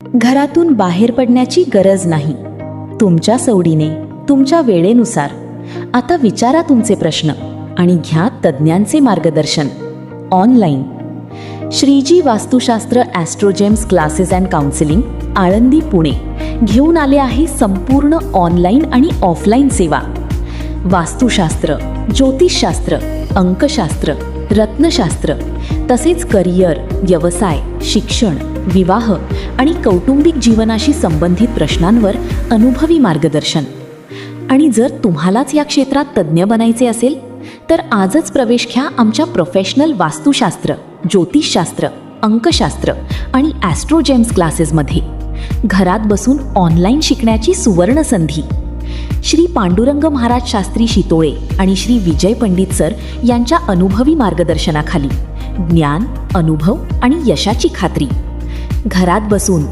घरातून बाहेर पडण्याची गरज नाही. तुमच्या सवडीने, तुमच्या वेळेनुसार. आता विचारा तुमचे प्रश्न आणि घ्या तज्ज्ञांचे मार्गदर्शन online. Shriji Vastushastra astrogems classes and counselling, Alandi, Pune घेऊन आले आहे संपूर्ण ऑनलाईन आणि ऑफलाईन सेवा. वास्तुशास्त्र, ज्योतिषशास्त्र, अंकशास्त्र, रत्नशास्त्र तसेच करिअर, व्यवसाय, शिक्षण, विवाह आणि कौटुंबिक जीवनाशी संबंधित प्रश्नांवर अनुभवी मार्गदर्शन. आणि जर तुम्हालाच या क्षेत्रात तज्ज्ञ बनायचे असेल तर आजच प्रवेश घ्या आमच्या प्रोफेशनल वास्तुशास्त्र, ज्योतिषशास्त्र, अंकशास्त्र आणि ॲस्ट्रोजेम्स क्लासेसमध्ये. घरात बसून ऑनलाईन शिकण्याची सुवर्ण संधी. श्री पांडुरंग महाराज शास्त्री शितोळे आणि श्री विजय पंडित सर यांच्या अनुभवी मार्गदर्शनाखाली ज्ञान, अनुभव आणि यशाची खात्री. घरात बसून